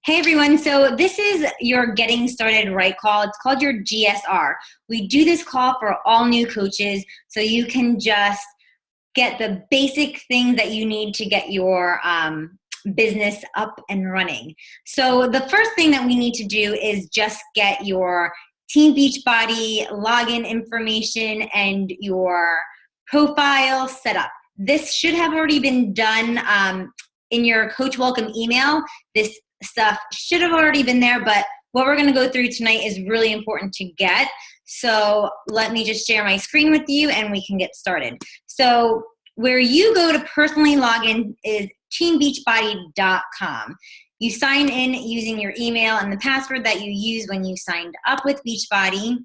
Hey everyone, so this is your getting started right call. It's called your GSR. We do this call for all new coaches so you can just get the basic things that you need to get your business up and running. So the first thing that we need to do is just get your Team Beachbody login information and your profile set up. This should have already been done in your Coach Welcome email. This stuff should have already been there, but what we're going to go through tonight is really important to get. So let me just share my screen with you and we can get started. So where you go to personally log in is teambeachbody.com. You sign in using your email and the password that you used when you signed up with Beachbody.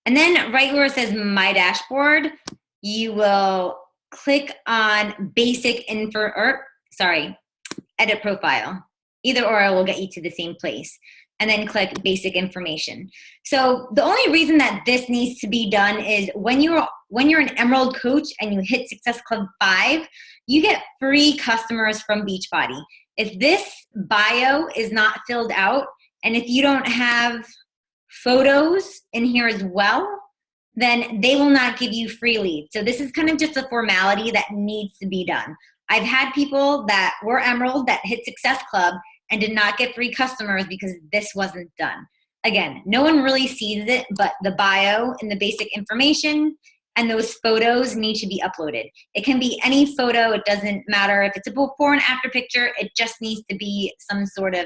And then right where it says My Dashboard, you will click on Basic Info, Edit Profile. Either or will get you to the same place. And then click Basic Information. So the only reason that this needs to be done is when you're an Emerald coach and you hit Success Club 5, you get free customers from Beachbody. If this bio is not filled out, and if you don't have photos in here as well, then they will not give you free leads. So this is kind of just a formality that needs to be done. I've had people that were Emerald that hit Success Club and did not get free customers because this wasn't done. Again, no one really sees it, but the bio and the basic information and those photos need to be uploaded. It can be any photo. It doesn't matter if it's a before and after picture. It just needs to be some sort of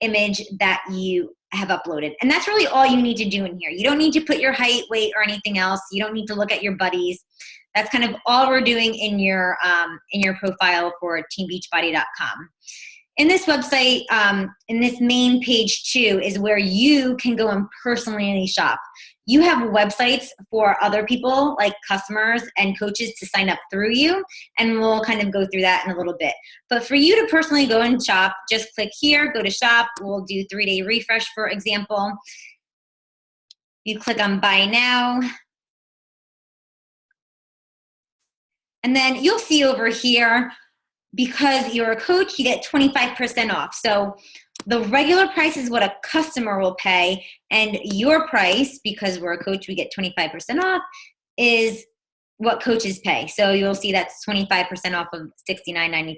image that you have uploaded. And that's really all you need to do in here. You don't need to put your height, weight, or anything else. You don't need to look at your buddies. That's kind of all we're doing in your profile for teambeachbody.com. In this website, in this main page 2 is where you can go and personally shop. You have websites for other people, like customers and coaches, to sign up through you, and we'll kind of go through that in a little bit. But for you to personally go and shop, just click here, go to shop. We'll do 3-day refresh, for example. You click on Buy Now. And then you'll see over here, because you're a coach, you get 25% off. So the regular price is what a customer will pay, and your price, because we're a coach, we get 25% off, is what coaches pay. So you'll see that's 25% off of $69.95.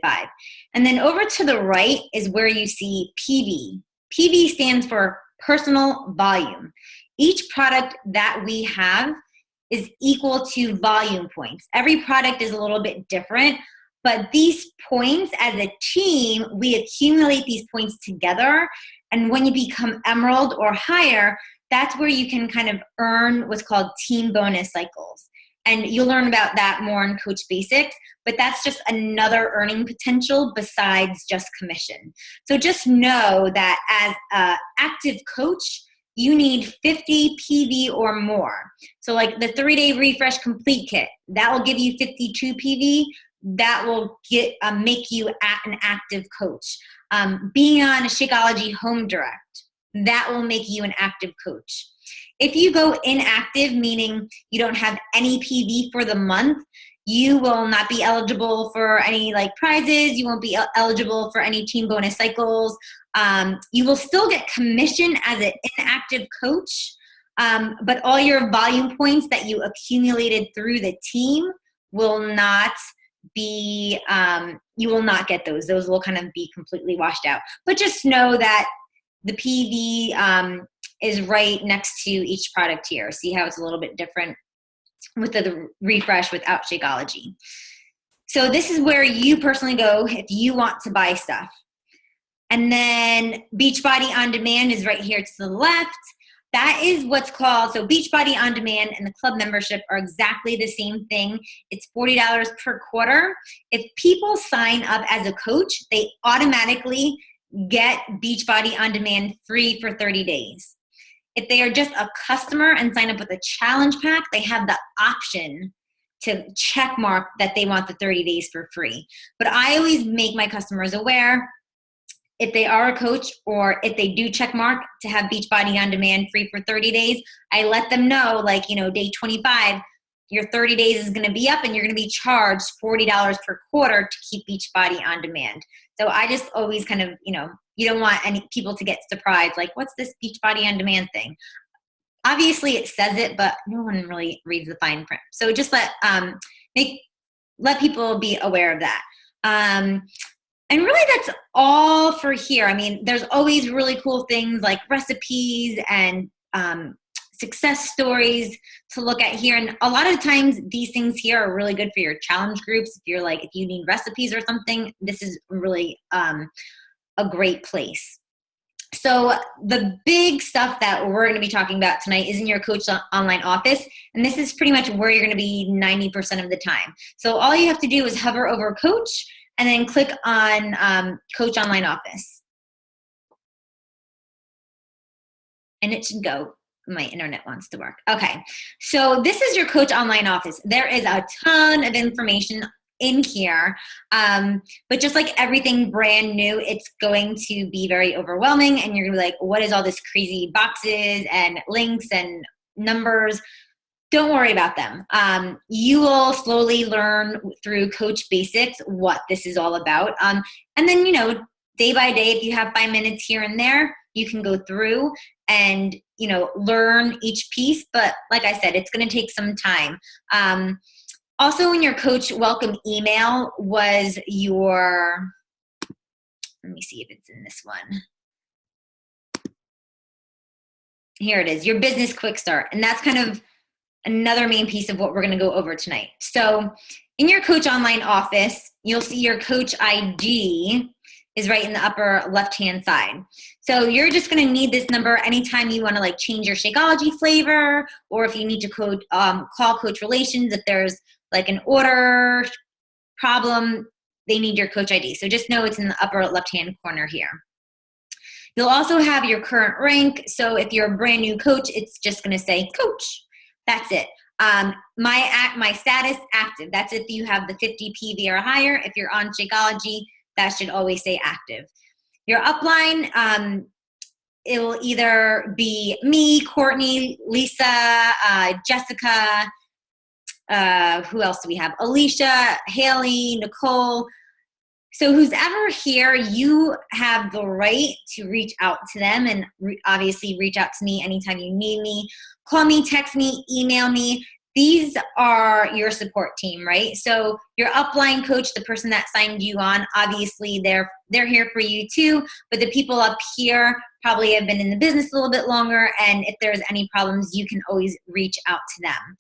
And then over to the right is where you see PV. PV stands for personal volume. Each product that we have is equal to volume points. Every product is a little bit different, but these points, as a team, we accumulate these points together. And when you become Emerald or higher, that's where you can kind of earn what's called team bonus cycles. And you'll learn about that more in Coach Basics, but that's just another earning potential besides just commission. So just know that as an active coach, you need 50 PV or more. So like the 3-day refresh complete kit, that will give you 52 PV. That will make you an active coach. Being on a Shakeology Home Direct, that will make you an active coach. If you go inactive, meaning you don't have any PV for the month, you will not be eligible for any prizes. You won't be eligible for any team bonus cycles. You will still get commission as an inactive coach, but all your volume points that you accumulated through the team will not be, you will not get those. Those will kind of be completely washed out. But just know that the PV is right next to each product here. See how it's a little bit different with the refresh without Shakeology. So this is where you personally go if you want to buy stuff. And then Beachbody On Demand is right here to the left. That is what's called, so Beachbody On Demand and the club membership are exactly the same thing. It's $40 per quarter. If people sign up as a coach, they automatically get Beachbody On Demand free for 30 days. If they are just a customer and sign up with a challenge pack, they have the option to check mark that they want the 30 days for free. But I always make my customers aware, if they are a coach or if they do check mark to have Beachbody On Demand free for 30 days, I let them know, day 25, your 30 days is going to be up and you're going to be charged $40 per quarter to keep Beachbody on demand. So I just always kind of, you don't want any people to get surprised, like, what's this Beachbody on demand thing? Obviously it says it, but no one really reads the fine print. So just let people be aware of that. And really that's all for here. I mean, there's always really cool things like recipes and success stories to look at here. And a lot of times these things here are really good for your challenge groups. If you need recipes or something, this is really a great place. So the big stuff that we're going to be talking about tonight is in your Coach Online office. And this is pretty much where you're going to be 90% of the time. So all you have to do is hover over Coach and then click on Coach Online office. And it should go. My internet wants to work. Okay. So this is your Coach Online office. There is a ton of information in here. But just like everything brand new, it's going to be very overwhelming and you're gonna be like, what is all this crazy boxes and links and numbers? Don't worry about them. You will slowly learn through Coach Basics what this is all about. And then, day by day, if you have 5 minutes here and there, you can go through and, learn each piece. But like I said, it's going to take some time. Also, in your coach welcome email was your, let me see if it's in this one. Here it is, your business quick start. And that's kind of another main piece of what we're going to go over tonight. So in your Coach Online office, you'll see your Coach ID is right in the upper left-hand side. So you're just going to need this number anytime you want to change your Shakeology flavor, or if you need to call Coach Relations if there's an order problem, they need your Coach ID. So just know it's in the upper left-hand corner here. You'll also have your current rank. So if you're a brand new coach, it's just going to say Coach. That's it. My status active. That's if you have the 50 PV or higher. If you're on Shakeology, that should always say active. Your upline, it will either be me, Courtney, Lisa, Jessica, who else do we have? Alicia, Haley, Nicole. So who's ever here, you have the right to reach out to them and obviously reach out to me anytime you need me. Call me, text me, email me. These are your support team, right? So your upline coach, the person that signed you on, obviously they're here for you too, but the people up here probably have been in the business a little bit longer, and if there's any problems, you can always reach out to them.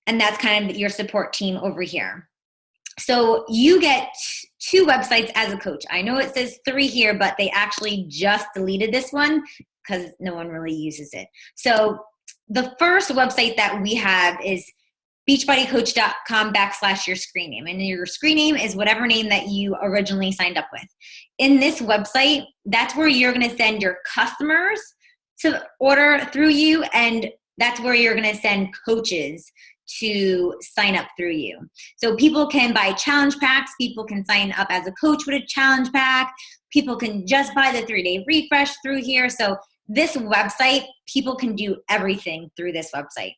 And that's kind of your support team over here. So you get 2 websites as a coach. I know it says 3 here, but they actually just deleted this one because no one really uses it. So the first website that we have is beachbodycoach.com/your screen name. And your screen name is whatever name that you originally signed up with. In this website, that's where you're going to send your customers to order through you, and that's where you're going to send coaches to sign up through you. So people can buy challenge packs. People can sign up as a coach with a challenge pack. People can just buy the 3-day refresh through here. So this website, people can do everything through this website.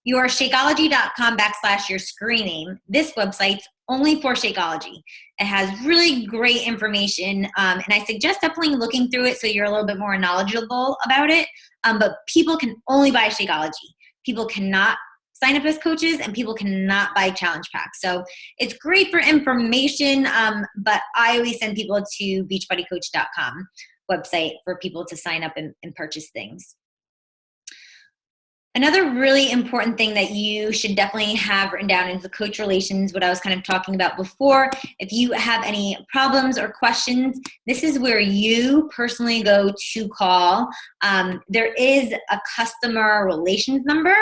Your Shakeology.com/your screen name. This website's only for Shakeology. It has really great information, and I suggest definitely looking through it so you're a little bit more knowledgeable about it. But people can only buy Shakeology. People cannot sign up as coaches, and people cannot buy challenge packs. So it's great for information, but I always send people to beachbodycoach.com website for people to sign up and purchase things. Another really important thing that you should definitely have written down is the coach relations, what I was kind of talking about before. If you have any problems or questions, this is where you personally go to call. There is a customer relations number.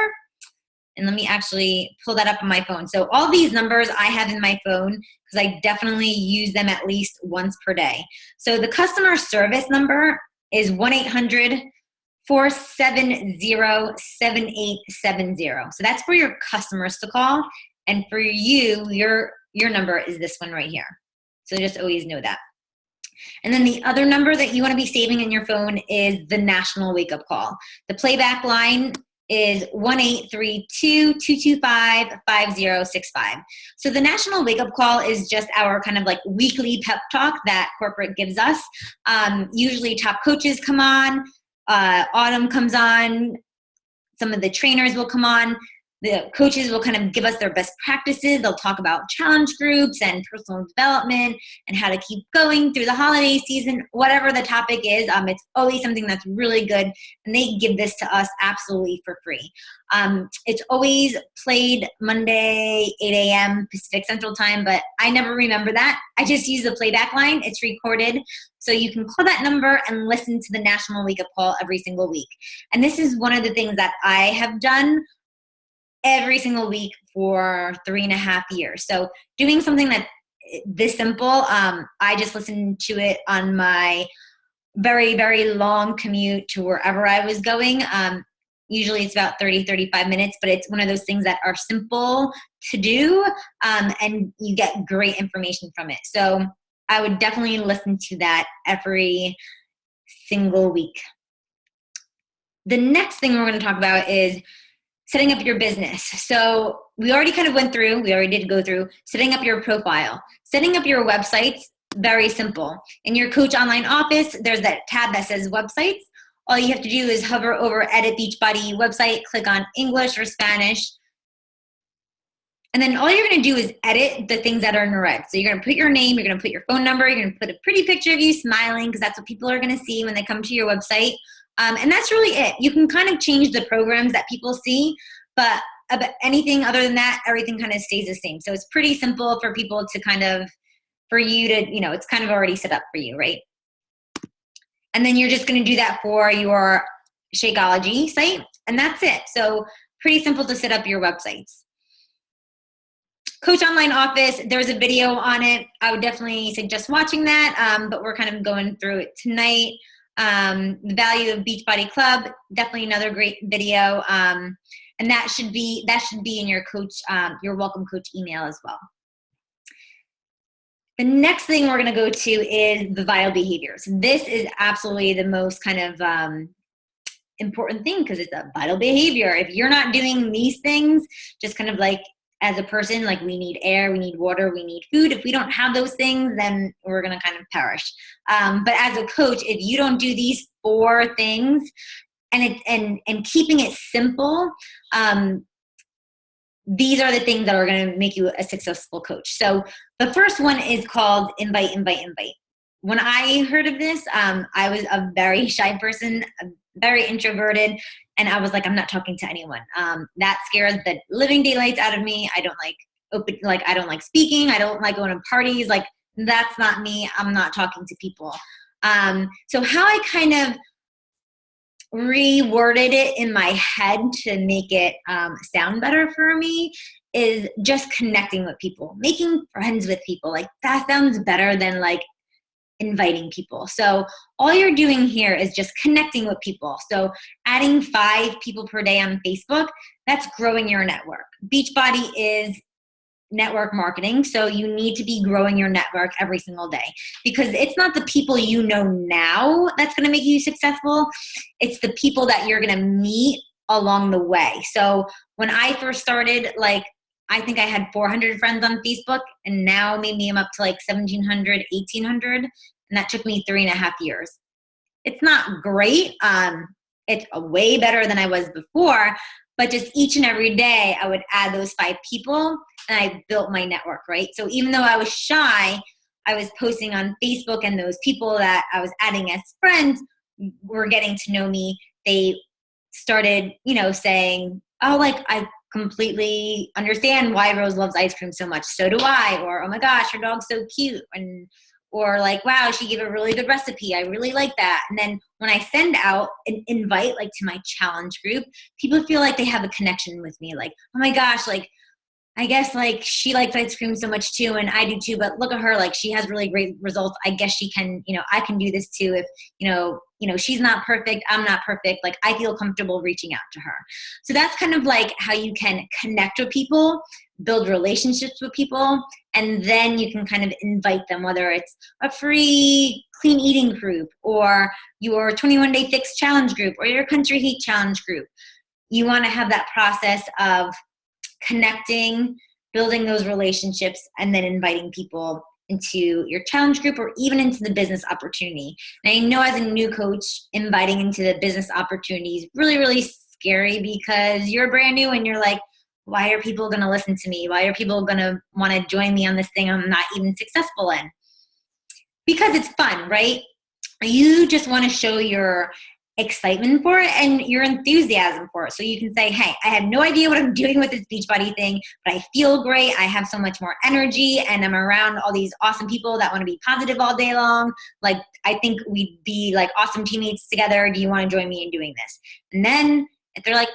And let me actually pull that up on my phone. So all these numbers I have in my phone because I definitely use them at least once per day. So the customer service number is 1-800-470-7870. So that's for your customers to call. And for you, your number is this one right here. So just always know that. And then the other number that you want to be saving in your phone is the national wake-up call. The playback line is 1-832-225-5065. So the National Wake Up Call is just our kind of like weekly pep talk that corporate gives us. Usually top coaches come on, Autumn comes on, some of the trainers will come on. The coaches will kind of give us their best practices. They'll talk about challenge groups and personal development and how to keep going through the holiday season, whatever the topic is. It's always something that's really good, and they give this to us absolutely for free. It's always played Monday, 8 a.m. Pacific Central Time, but I never remember that. I just use the playback line. It's recorded. So you can call that number and listen to the National Wake Up Call every single week. And this is one of the things that I have done every single week for 3.5 years. So doing something that this simple, I just listened to it on my very, very long commute to wherever I was going. Usually it's about 30-35 minutes, but it's one of those things that are simple to do, and you get great information from it. So I would definitely listen to that every single week. The next thing we're going to talk about is setting up your business. So we already did go through setting up your profile. Setting up your websites, very simple. In your Coach Online office, there's that tab that says websites. All you have to do is hover over Edit Beachbody website, click on English or Spanish, and then all you're going to do is edit the things that are in red. So you're going to put your name, you're going to put your phone number, you're going to put a pretty picture of you smiling, because that's what people are going to see when they come to your website. And that's really it. You can kind of change the programs that people see, but anything other than that, everything kind of stays the same. So it's pretty simple for people to for you to, it's kind of already set up for you, right? And then you're just going to do that for your Shakeology site, and that's it. So pretty simple to set up your websites. Coach Online Office, there's a video on it. I would definitely suggest watching that, but we're kind of going through it tonight. The value of Beachbody Club, definitely another great video, and that should be in your your welcome coach email as well. The next thing we're going to go to is the vital behaviors. This is absolutely the most kind of important thing, because it's a vital behavior. If you're not doing these things, just kind of like as a person, like we need air, we need water, we need food. If we don't have those things, then we're going to kind of perish. But as a coach, if you don't do these 4 things and keeping it simple, these are the things that are going to make you a successful coach. So the first one is called invite, invite, invite. When I heard of this, I was a very shy person, very introverted, and I was like, I'm not talking to anyone. That scares the living daylights out of me. I don't I don't like speaking. I don't like going to parties. Like, that's not me. I'm not talking to people. So how I kind of reworded it in my head to make it sound better for me is just connecting with people, making friends with people. Like, that sounds better than like inviting people. So all you're doing here is just connecting with people. So adding 5 people per day on Facebook, that's growing your network. Beachbody is network marketing, so you need to be growing your network every single day, because it's not the people you know now that's going to make you successful. It's the people that you're going to meet along the way. So when I first started, like, I think I had 400 friends on Facebook, and now maybe I'm up to like 1,700, 1,800, and that took me 3.5 years. It's not great. It's way better than I was before, but just each and every day I would add those 5 people, and I built my network, right? So even though I was shy, I was posting on Facebook, and those people that I was adding as friends were getting to know me. They started, saying, oh, like, I completely understand why Rose loves ice cream so much. So do I. Or, oh my gosh, her dog's so cute. Or like, wow, she gave a really good recipe. I really like that. And then when I send out an invite, like to my challenge group, people feel like they have a connection with me. Like, oh my gosh, like, I guess like she likes ice cream so much too, and I do too, but look at her, like, she has really great results. I guess she can, I can do this too. If, she's not perfect, I'm not perfect. Like, I feel comfortable reaching out to her. So that's kind of like how you can connect with people, build relationships with people, and then you can kind of invite them, whether it's a free clean eating group or your 21-day fix challenge group or your country heat challenge group. you want to have that process of connecting, building those relationships, and then inviting people into your challenge group or even into the business opportunity. And I know as a new coach, inviting into the business opportunity is really, really scary because you're brand new and you're like, why are people going to listen to me? Why are people going to want to join me on this thing I'm not even successful in? Because it's fun, right? You just want to show your excitement for it and your enthusiasm for it. So you can say, hey, I have no idea what I'm doing with this Beachbody thing, but I feel great. I have so much more energy and I'm around all these awesome people that want to be positive all day long. Like, I think we'd be like awesome teammates together. Do you want to join me in doing this? And then if they're like,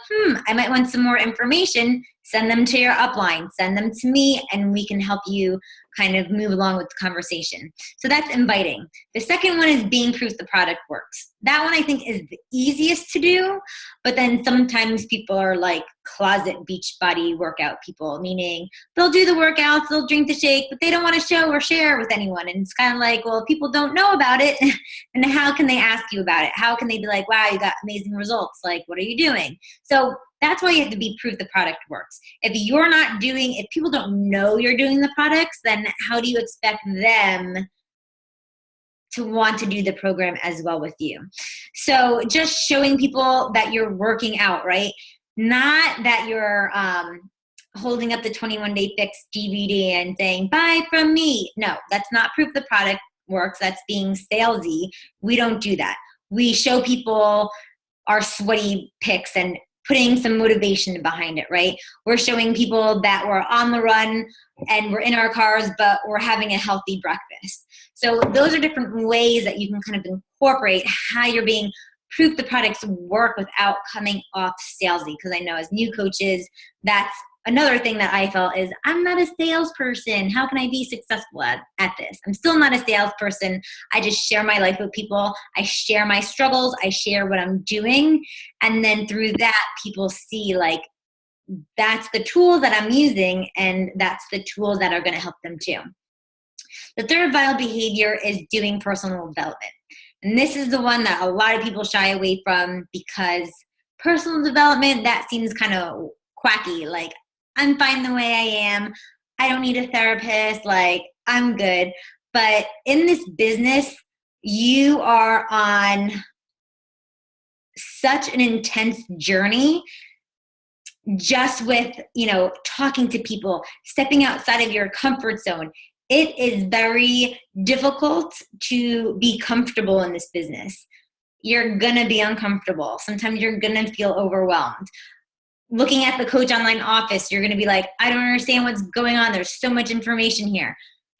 I might want some more information, send them to your upline, send them to me, and we can help you kind of move along with the conversation. So that's inviting. The second one is being proof the product works. That one I think is the easiest to do, but then sometimes people are like closet Beachbody workout people, meaning they'll do the workouts, they'll drink the shake, but they don't want to show or share with anyone. And it's kind of like, well, people don't know about it, and how can they ask you about it? How can they be like, wow, you got amazing results? Like, what are you doing? So that's why you have to be proof the product works. If people don't know you're doing the products, then how do you expect them to want to do the program as well with you? So just showing people that you're working out, right? Not that you're holding up the 21-Day Fix DVD and saying, buy from me. No, that's not proof the product works. That's being salesy. We don't do that. We show people our sweaty pics and putting some motivation behind it, right? We're showing people that we're on the run and we're in our cars, but we're having a healthy breakfast. So those are different ways that you can kind of incorporate how you're being proof the products work without coming off salesy. Because I know as new coaches, that's another thing that I felt is I'm not a salesperson. How can I be successful at this? I'm still not a salesperson. I just share my life with people. I share my struggles. I share what I'm doing. And then through that, people see like, that's the tools that I'm using and that's the tools that are going to help them too. The third vital behavior is doing personal development. And this is the one that a lot of people shy away from because personal development, that seems kind of quacky. Like, I'm fine the way I am. I don't need a therapist. Like, I'm good. But in this business, you are on such an intense journey just with, talking to people, stepping outside of your comfort zone. It is very difficult to be comfortable in this business. You're going to be uncomfortable. Sometimes you're going to feel overwhelmed. Looking at the Coach Online office, you're going to be like, I don't understand what's going on. There's so much information here.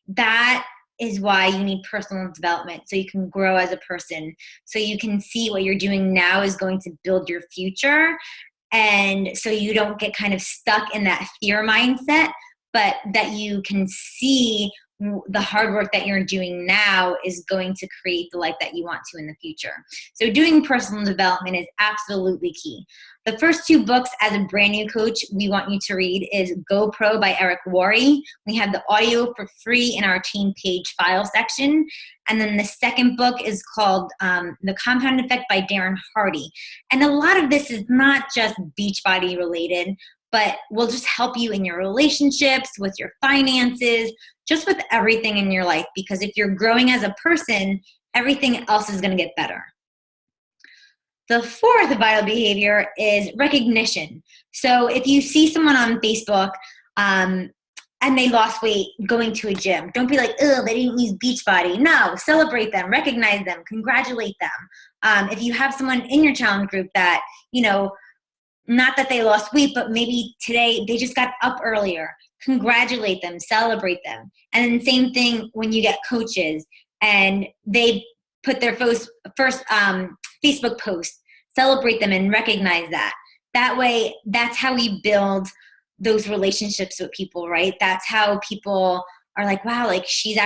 That is why you need personal development, so you can grow as a person, so you can see what you're doing now is going to build your future. And so you don't get kind of stuck in that fear mindset, but that you can see the hard work that you're doing now is going to create the life that you want to in the future. So doing personal development is absolutely key. The first two books as a brand new coach we want you to read is Go Pro by Eric Worre. We have the audio for free in our team page file section. And then the second book is called The Compound Effect by Darren Hardy. And a lot of this is not just Beachbody related, but will just help you in your relationships, with your finances, just with everything in your life. Because if you're growing as a person, everything else is going to get better. The fourth vital behavior is recognition. So if you see someone on Facebook and they lost weight going to a gym, don't be like, oh, they didn't use Beachbody. No, celebrate them, recognize them, congratulate them. If you have someone in your challenge group that, not that they lost weight, but maybe today they just got up earlier, congratulate them, celebrate them. And then same thing when you get coaches and they put their first Facebook post, celebrate them and recognize that. That way, that's how we build those relationships with people, right? That's how people are like, wow, like she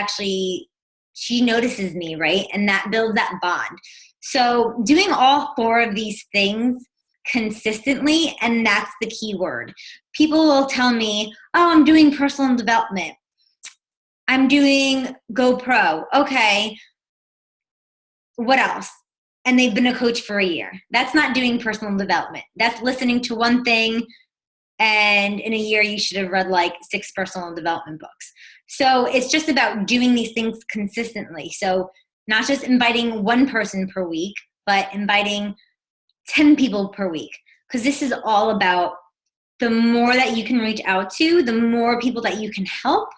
notices me, right? And that builds that bond. So doing all four of these things consistently, and that's the key word. People will tell me, oh, I'm doing personal development. I'm doing GoPro. Okay. What else? and they've been a coach for a year. That's not doing personal development. That's listening to one thing, and in a year you should have read like 6 personal development books. So it's just about doing these things consistently. So not just inviting one person per week, but inviting 10 people per week. Because this is all about the more that you can reach out to, the more people that you can help,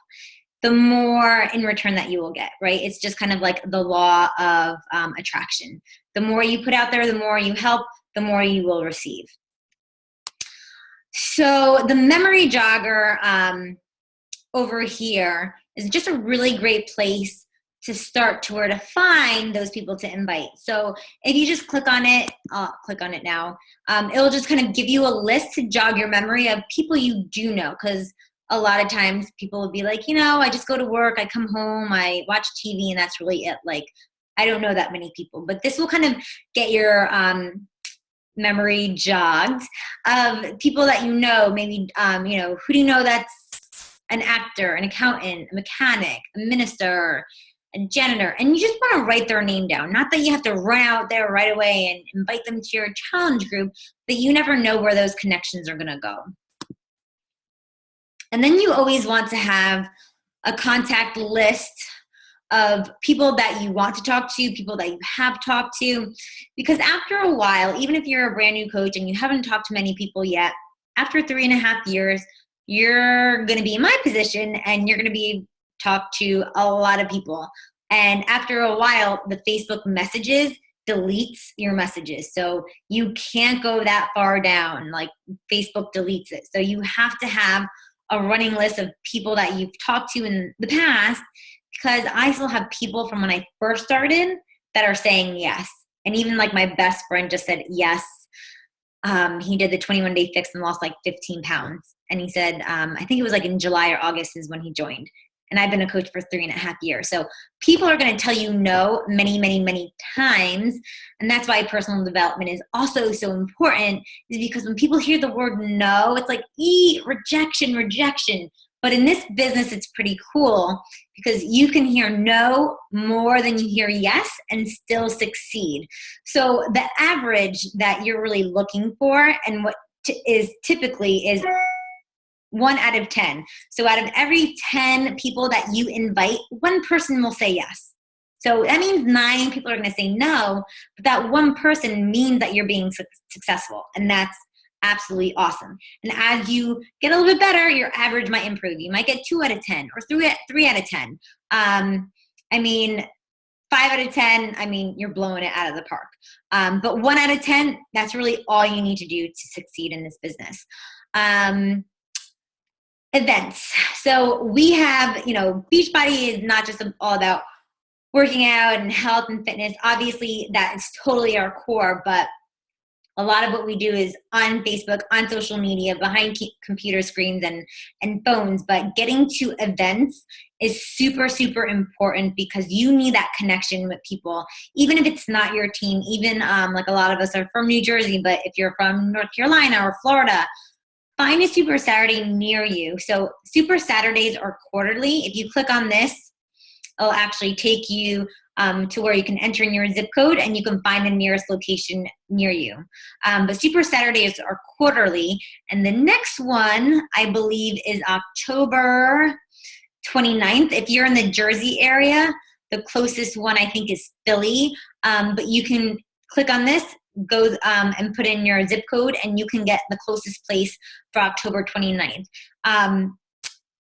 the more in return that you will get, right? It's just kind of like the law of attraction. The more you put out there, the more you help, the more you will receive. So the memory jogger over here is just a really great place to start to where to find those people to invite. So if you just click on it, I'll click on it now. It'll just kind of give you a list to jog your memory of people you do know, because a lot of times people will be like, you know, I just go to work, I come home, I watch TV, and that's really it. Like, I don't know that many people. But this will kind of get your memory jogged of people that you know. Maybe, you know, who do you know that's an actor, an accountant, a mechanic, a minister, a janitor, and you just want to write their name down. Not that you have to run out there right away and invite them to your challenge group, but you never know where those connections are going to go. And then you always want to have a contact list of people that you want to talk to, people that you have talked to, because after a while, even if you're a brand new coach and you haven't talked to many people yet, after 3.5 years, you're going to be in my position and you're going to be talked to a lot of people. And after a while, the Facebook messages deletes your messages. So you can't go that far down, like Facebook deletes it. So you have to have a running list of people that you've talked to in the past, because I still have people from when I first started that are saying yes. And even like my best friend just said yes. He did the 21-day fix and lost like 15 pounds. And he said, I think it was like in July or August is when he joined. And I've been a coach for 3.5 years. So people are going to tell you no many, many, many times. And that's why personal development is also so important, is because when people hear the word no, it's like, rejection, rejection. But in this business, it's pretty cool because you can hear no more than you hear yes and still succeed. So the average that you're really looking for, and what is typically is 1 out of 10. So out of every 10 people that you invite, 1 person will say yes. So that means 9 people are going to say no, but that 1 person means that you're being successful. And that's absolutely awesome. And as you get a little bit better, your average might improve. You might get 2 out of 10 or 3 out of 10. I mean, 5 out of 10, I mean, you're blowing it out of the park. But 1 out of 10, that's really all you need to do to succeed in this business. Events. So we have, you know, Beachbody is not just all about working out and health and fitness. Obviously, that is totally our core, but a lot of what we do is on Facebook, on social media, behind computer screens and phones. But getting to events is super, super important because you need that connection with people, even if it's not your team. Even like a lot of us are from New Jersey, but if you're from North Carolina or Florida, find a Super Saturday near you. So Super Saturdays are quarterly. If you click on this, it'll actually take you to where you can enter in your zip code and you can find the nearest location near you. But Super Saturdays are quarterly. And the next one, I believe, is October 29th. If you're in the Jersey area, the closest one I think is Philly. But you can click on this, go and put in your zip code, and you can get the closest place for October 29th.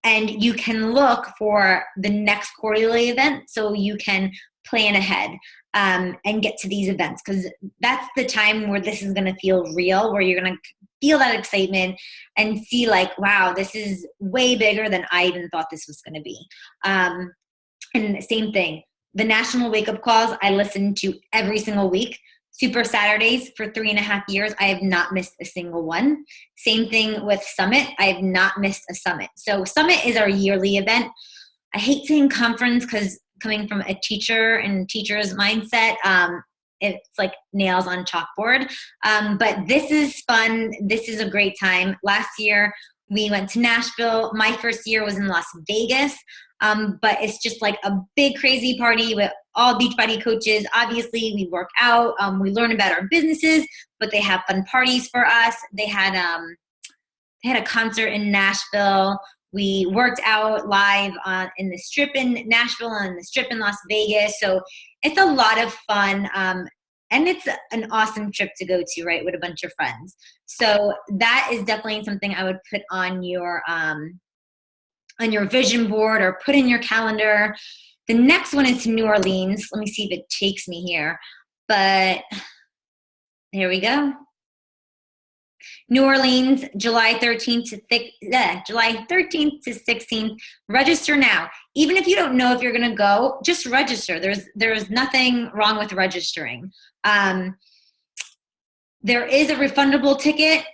And you can look for the next quarterly event so you can plan ahead and get to these events, because that's the time where this is going to feel real, where you're going to feel that excitement and see like, wow, this is way bigger than I even thought this was going to be. And same thing, the national wake-up calls I listen to every single week. Super Saturdays for 3.5 years, I have not missed a single one. Same thing with Summit. I have not missed a Summit. So Summit is our yearly event. I hate saying conference because coming from a teacher and teacher's mindset, it's like nails on chalkboard. But this is fun. This is a great time. Last year, we went to Nashville. My first year was in Las Vegas. But it's just like a big crazy party with all Beachbody coaches. Obviously, we work out, we learn about our businesses, but they have fun parties for us. They had a concert in Nashville. We worked out live in the Strip in Nashville and the Strip in Las Vegas. So it's a lot of fun. And it's an awesome trip to go to, right, with a bunch of friends. So that is definitely something I would put on your vision board or put in your calendar. The next one is to New Orleans. Let me see if it takes me here. But here we go. New Orleans, July 13th to 16th. Register now. Even if you don't know if you're going to go, just register. There's nothing wrong with registering. There is a refundable ticket,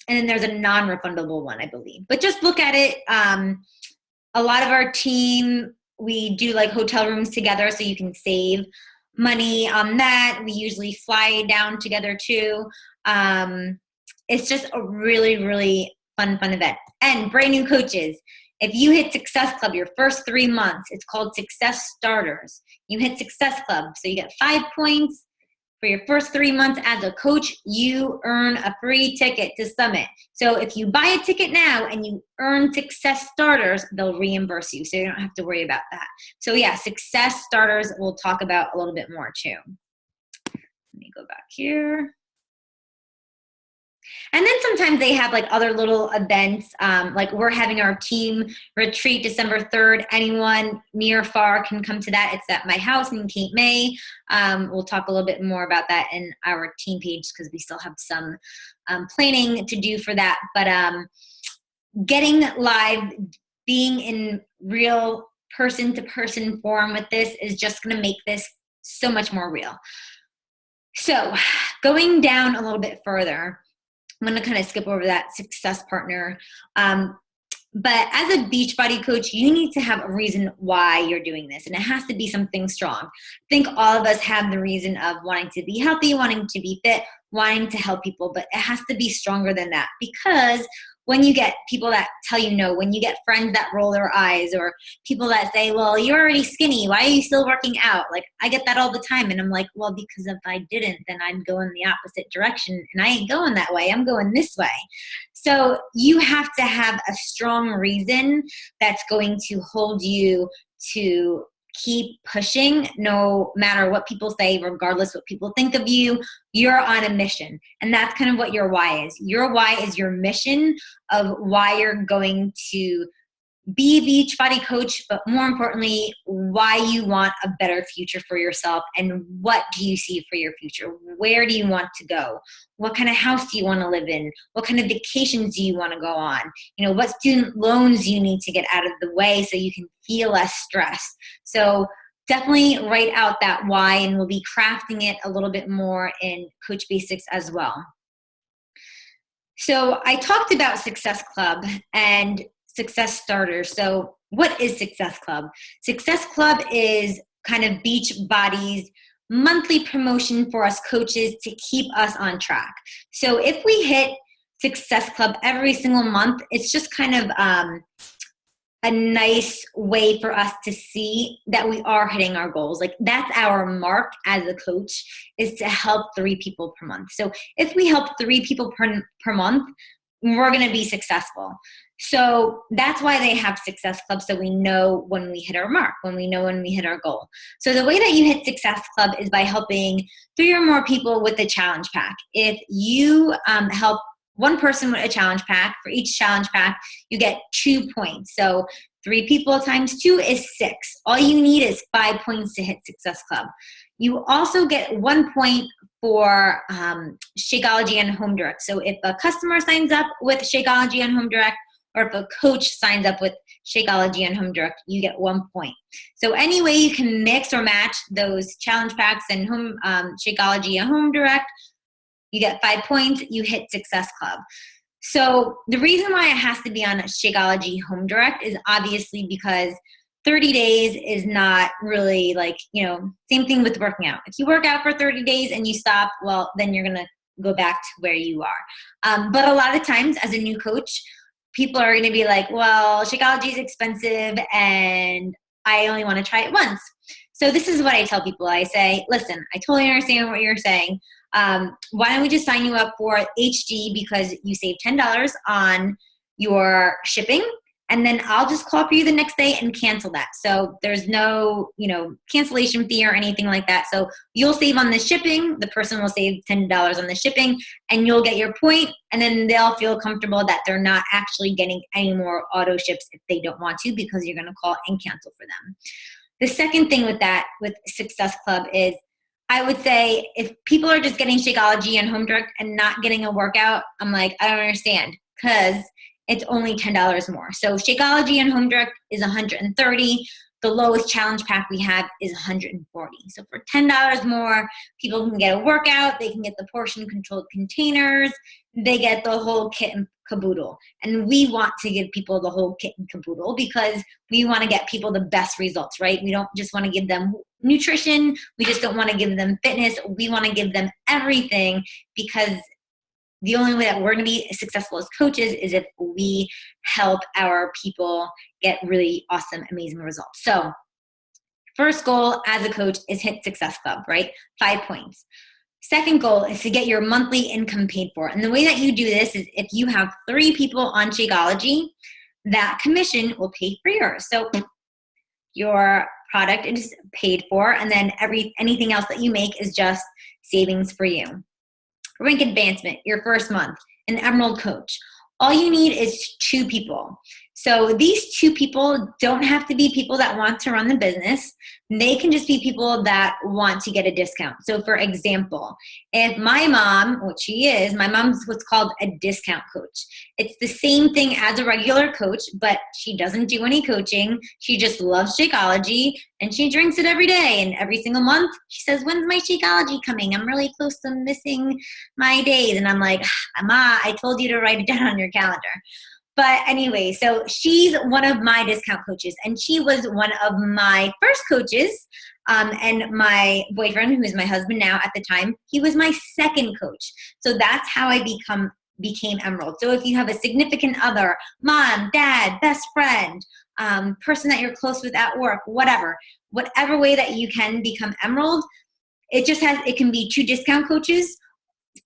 and then there's a non-refundable one, I believe. But just look at it. A lot of our team, we do like hotel rooms together, so you can save money on that. We usually fly down together too. It's just a really, really fun event. And brand new coaches, if you hit Success Club your first 3 months, it's called Success Starters. You hit Success Club, so you get 5 points. For your first 3 months as a coach, you earn a free ticket to Summit. So if you buy a ticket now and you earn Success Starters, they'll reimburse you, so you don't have to worry about that. So yeah, Success Starters we'll talk about a little bit more too. Let me go back here. And then sometimes they have like other little events, like we're having our team retreat December 3rd. Anyone near or far can come to that. It's at my house in Cape May. We'll talk a little bit more about that in our team page because we still have some planning to do for that. But getting live, being in real person-to-person form with this is just going to make this so much more real. So going down a little bit further, I'm going to kind of skip over that success partner. But as a Beachbody coach, you need to have a reason why you're doing this. And it has to be something strong. I think all of us have the reason of wanting to be healthy, wanting to be fit, wanting to help people. But it has to be stronger than that. Because when you get people that tell you no, when you get friends that roll their eyes, or people that say, well, you're already skinny, why are you still working out? Like, I get that all the time. And I'm like, well, because if I didn't, then I'd go in the opposite direction. And I ain't going that way. I'm going this way. So you have to have a strong reason that's going to hold you to keep pushing no matter what people say, regardless what people think of you. You're on a mission. And that's kind of what your why is. Your why is your mission of why you're going to be a Beachbody coach, but more importantly, why you want a better future for yourself and what do you see for your future? Where do you want to go? What kind of house do you want to live in? What kind of vacations do you want to go on? You know, what student loans you need to get out of the way so you can feel less stressed. So definitely write out that why, and we'll be crafting it a little bit more in Coach Basics as well. So I talked about Success Club and Success Starters. So what is Success Club? Success Club is kind of Beachbody's monthly promotion for us coaches to keep us on track. So if we hit Success Club every single month, it's just kind of a nice way for us to see that we are hitting our goals. Like, that's our mark as a coach, is to help 3 people per month. So if we help 3 people per month, we're going to be successful. So that's why they have Success Club, so we know when we hit our mark, when we know when we hit our goal. So the way that you hit Success Club is by helping 3 or more people with a challenge pack. If you help one person with a challenge pack, for each challenge pack, you get 2 points. So 3 people times 2 is 6. All you need is 5 points to hit Success Club. You also get 1 point for Shakeology and Home Direct. So if a customer signs up with Shakeology and Home Direct, or if a coach signs up with Shakeology and Home Direct, you get 1 point. So any way you can mix or match those challenge packs and Shakeology and Home Direct, you get 5 points, you hit Success Club. So the reason why it has to be on Shakeology Home Direct is obviously because 30 days is not really like, same thing with working out. If you work out for 30 days and you stop, well, then you're going to go back to where you are. But a lot of times as a new coach, people are going to be like, well, Shakeology is expensive and I only want to try it once. So this is what I tell people. I say, listen, I totally understand what you're saying. Why don't we just sign you up for HG because you save $10 on your shipping, and then I'll just call for you the next day and cancel that. So there's no, cancellation fee or anything like that. So you'll save on the shipping. The person will save $10 on the shipping, and you'll get your point, and then they'll feel comfortable that they're not actually getting any more auto ships if they don't want to, because you're going to call and cancel for them. The second thing with that, with Success Club, is I would say if people are just getting Shakeology and Home Direct and not getting a workout, I'm like, I don't understand, because it's only $10 more. So Shakeology and Home Direct is $130. The lowest challenge pack we have is $140. So for $10 more, people can get a workout, they can get the portion controlled containers, they get the whole kit and caboodle. And we want to give people the whole kit and caboodle because we want to get people the best results, right? We don't just want to give them nutrition. We just don't want to give them fitness. We want to give them everything, because the only way that we're going to be successful as coaches is if we help our people get really awesome, amazing results. So first goal as a coach is hit Success Club, right? 5 points. Second goal is to get your monthly income paid for. And the way that you do this is if you have 3 people on Shakeology, that commission will pay for yours. So your product is paid for, and then anything else that you make is just savings for you. Rank advancement, your first month, an Emerald coach. All you need is 2 people. So these 2 people don't have to be people that want to run the business. They can just be people that want to get a discount. So for example, if my mom, which she is, my mom's what's called a discount coach. It's the same thing as a regular coach, but she doesn't do any coaching. She just loves Shakeology and she drinks it every day. And every single month she says, when's my Shakeology coming? I'm really close to missing my days. And I'm like, Ma, I told you to write it down on your calendar. But anyway, so she's one of my discount coaches, and she was one of my first coaches. And my boyfriend, who is my husband now at the time, he was my second coach. So that's how I became Emerald. So if you have a significant other, mom, dad, best friend, person that you're close with at work, whatever way that you can become Emerald, it can be 2 discount coaches,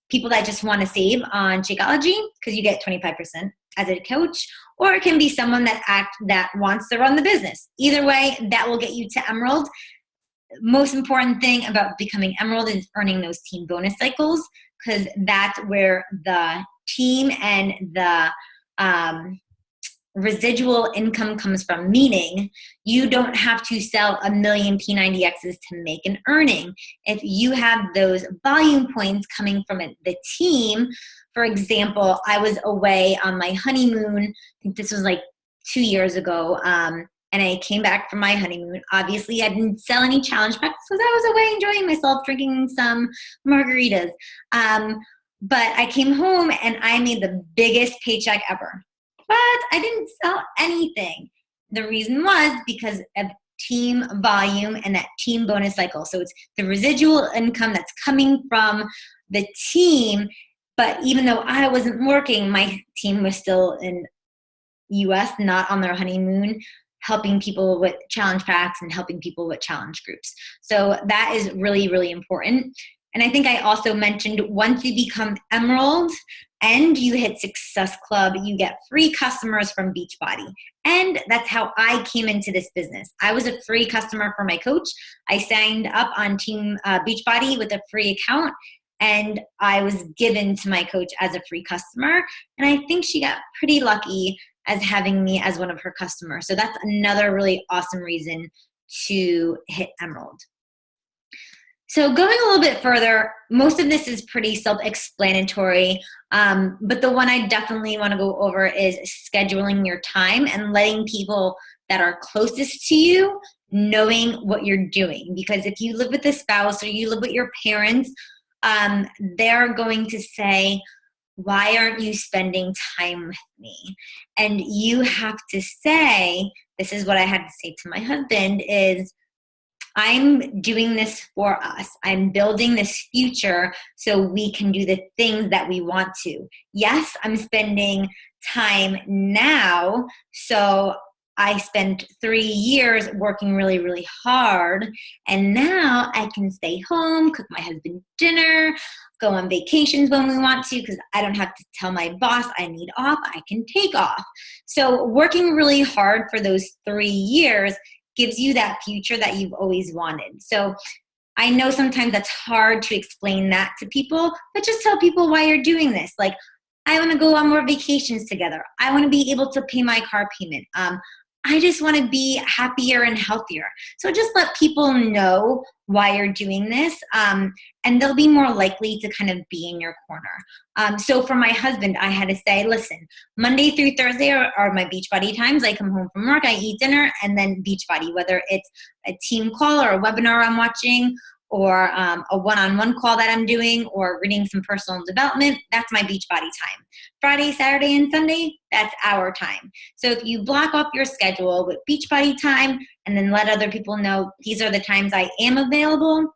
people that just want to save on Shakeology because you get 25% as a coach, or it can be someone that wants to run the business. Either way, that will get you to Emerald. Most important thing about becoming Emerald is earning those team bonus cycles, because that's where the team and the residual income comes from, meaning you don't have to sell 1 million P90Xs to make an earning. If you have those volume points coming from the team, for example, I was away on my honeymoon, I think this was like 2 years ago, and I came back from my honeymoon. Obviously, I didn't sell any challenge packs because I was away enjoying myself, drinking some margaritas. But I came home and I made the biggest paycheck ever. But I didn't sell anything. The reason was because of team volume and that team bonus cycle. So it's the residual income that's coming from the team. But even though I wasn't working, my team was still in US, not on their honeymoon, helping people with challenge packs and helping people with challenge groups. So that is really, really important. And I think I also mentioned once you become Emerald and you hit Success Club, you get free customers from Beachbody. And that's how I came into this business. I was a free customer for my coach. I signed up on Team Beachbody with a free account, and I was given to my coach as a free customer. And I think she got pretty lucky as having me as one of her customers. So that's another really awesome reason to hit Emerald. So going a little bit further, most of this is pretty self-explanatory, but the one I definitely want to go over is scheduling your time and letting people that are closest to you knowing what you're doing. Because if you live with a spouse or you live with your parents, they're going to say, why aren't you spending time with me? And you have to say, this is what I had to say to my husband, is I'm doing this for us. I'm building this future so we can do the things that we want to. Yes, I'm spending time now. So I spent 3 years working really, really hard. And now I can stay home, cook my husband dinner, go on vacations when we want to, because I don't have to tell my boss I need off. I can take off. So working really hard for those 3 years gives you that future that you've always wanted. So I know sometimes that's hard to explain that to people, but just tell people why you're doing this. Like, I want to go on more vacations together. I want to be able to pay my car payment. I just want to be happier and healthier. So just let people know why you're doing this, and they'll be more likely to kind of be in your corner. So for my husband, I had to say, listen, Monday through Thursday are my Beachbody times. I come home from work, I eat dinner, and then Beachbody, whether it's a team call or a webinar I'm watching, or a one-on-one call that I'm doing, or reading some personal development, that's my Beachbody time. Friday, Saturday, and Sunday, that's our time. So if you block off your schedule with Beachbody time and then let other people know these are the times I am available,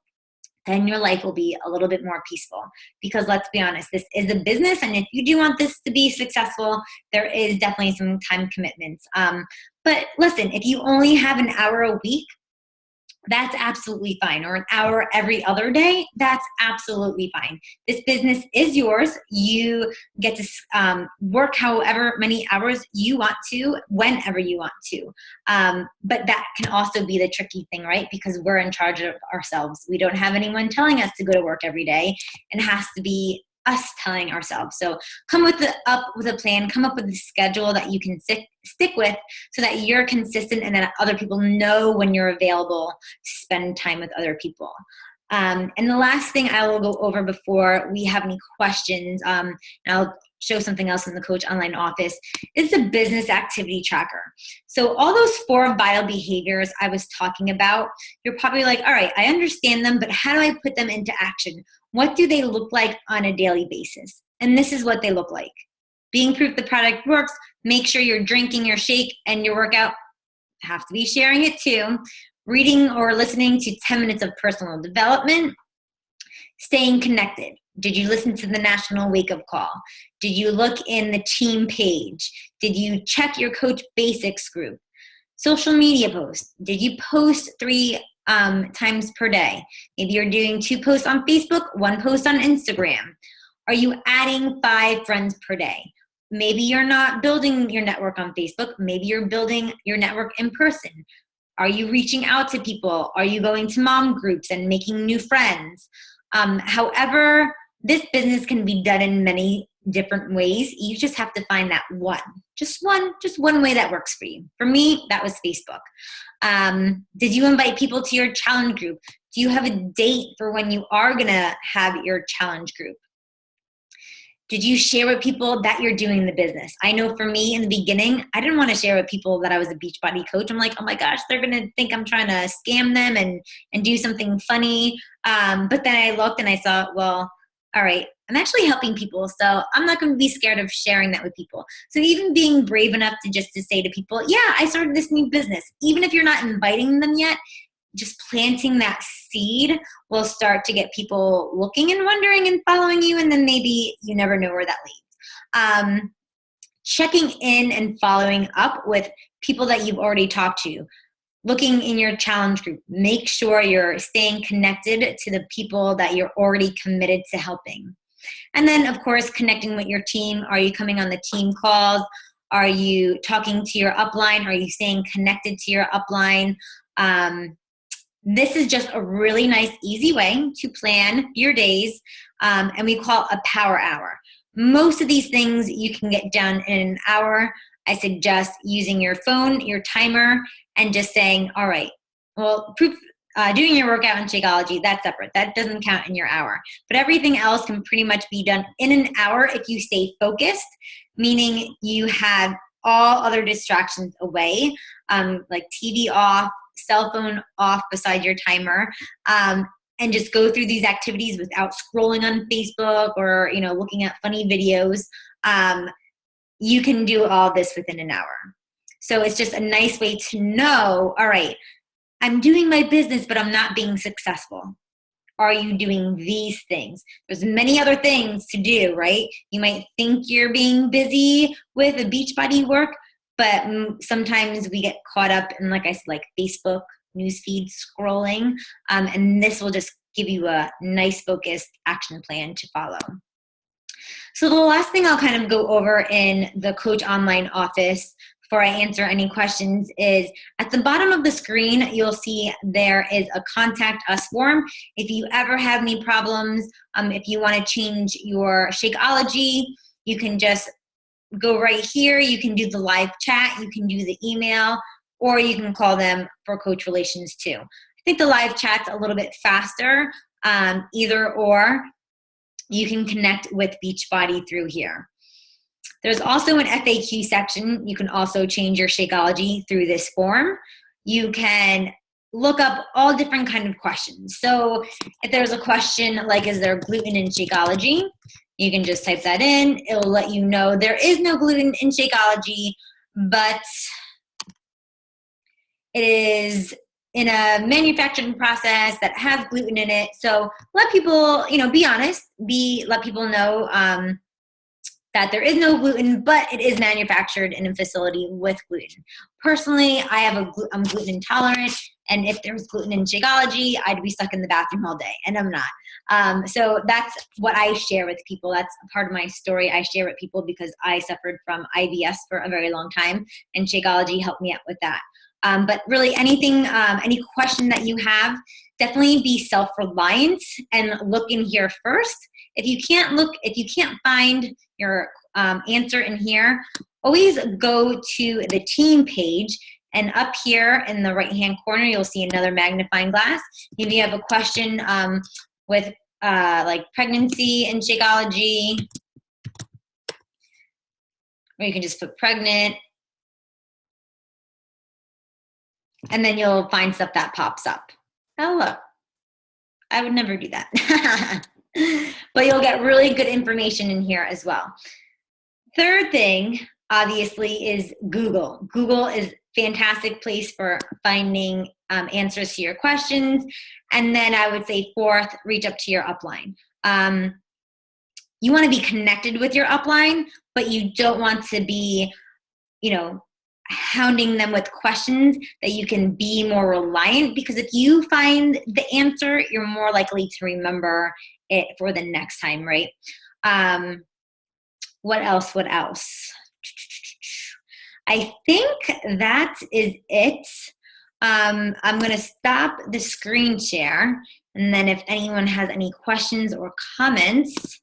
then your life will be a little bit more peaceful. Because let's be honest, this is a business, and if you do want this to be successful, there is definitely some time commitments. But listen, if you only have an hour a week, that's absolutely fine. Or an hour every other day, that's absolutely fine. This business is yours. You get to work however many hours you want to, whenever you want to. But that can also be the tricky thing, right? Because we're in charge of ourselves. We don't have anyone telling us to go to work every day. It has to be us telling ourselves. So come up with a plan, come up with a schedule that you can stick with, so that you're consistent and that other people know when you're available to spend time with other people. And the last thing I will go over before we have any questions, and I'll show something else in the Coach Online office, is the business activity tracker. So all those 4 vital behaviors I was talking about, you're probably like, all right, I understand them, but how do I put them into action? What do they look like on a daily basis? And this is what they look like. Being proof the product works, make sure you're drinking your shake and your workout, have to be sharing it too. Reading or listening to 10 minutes of personal development. Staying connected. Did you listen to the national wake-up call? Did you look in the team page? Did you check your Coach Basics group? Social media posts. Did you post 3 times per day? Maybe you're doing 2 posts on Facebook, 1 post on Instagram. Are you adding 5 friends per day? Maybe you're not building your network on Facebook. Maybe you're building your network in person. Are you reaching out to people? Are you going to mom groups and making new friends? However, this business can be done in many different ways. You just have to find that one, just one way that works for you. For me, that was Facebook. Did you invite people to your challenge group? Do you have a date for when you are gonna have your challenge group? Did you share with people that you're doing the business? I know for me in the beginning, I didn't want to share with people that I was a Beachbody coach. I'm like, oh my gosh, they're going to think I'm trying to scam them and do something funny. But then I looked and I saw, well, all right, I'm actually helping people. So I'm not going to be scared of sharing that with people. So even being brave enough to say to people, yeah, I started this new business. Even if you're not inviting them yet, just planting that seed will start to get people looking and wondering and following you, and then maybe you never know where that leads. Checking in and following up with people that you've already talked to. Looking in your challenge group, make sure you're staying connected to the people that you're already committed to helping. And then, of course, connecting with your team. Are you coming on the team calls? Are you talking to your upline? Are you staying connected to your upline? This is just a really nice, easy way to plan your days, and we call it a power hour. Most of these things you can get done in an hour. I suggest using your phone, your timer, and just saying, all right, well, doing your workout in Shakeology, that's separate. That doesn't count in your hour. But everything else can pretty much be done in an hour if you stay focused, meaning you have all other distractions away, like TV off, cell phone off beside your timer, and just go through these activities without scrolling on Facebook or looking at funny videos. You can do all this within an hour. So it's just a nice way to know, all right, I'm doing my business, but I'm not being successful. are you doing these things? There's many other things to do, right? You might think you're being busy with the Beachbody work, but sometimes we get caught up in, like I said, like Facebook newsfeed scrolling, and this will just give you a nice focused action plan to follow. So the last thing I'll kind of go over in the Coach Online office before I answer any questions is at the bottom of the screen, you'll see there is a contact us form. If you ever have any problems, if you want to change your Shakeology, you can just go right here. You can do the live chat, you can do the email, or you can call them for coach relations too. I think the live chat's a little bit faster, either or. You can connect with Beachbody through here. There's also an FAQ section. You can also change your Shakeology through this form. You can look up all different kind of questions. So if there's a question like, is there gluten in Shakeology? You can just type that in. It'll let you know there is no gluten in Shakeology, but it is in a manufacturing process that has gluten in it. So let people, be honest, let people know that there is no gluten, but it is manufactured in a facility with gluten. Personally, I'm gluten intolerant, and if there was gluten in Shakeology, I'd be stuck in the bathroom all day, and I'm not. So that's what I share with people. That's a part of my story I share with people because I suffered from IBS for a very long time, and Shakeology helped me out with that. But really anything, any question that you have, definitely be self-reliant and look in here first. If you can't find your answer in here, always go to the team page, and up here in the right-hand corner, you'll see another magnifying glass. If you have a question with like pregnancy and Shakeology, or you can just put pregnant, and then you'll find stuff that pops up. Oh, look, I would never do that. But you'll get really good information in here as well. Third thing, obviously, is Google. Google is a fantastic place for finding answers to your questions. And then I would say fourth, reach up to your upline. You want to be connected with your upline, but you don't want to be, hounding them with questions, that you can be more reliant, because if you find the answer, you're more likely to remember it for the next time, right? What else? I think that is it. I'm going to stop the screen share, and then if anyone has any questions or comments,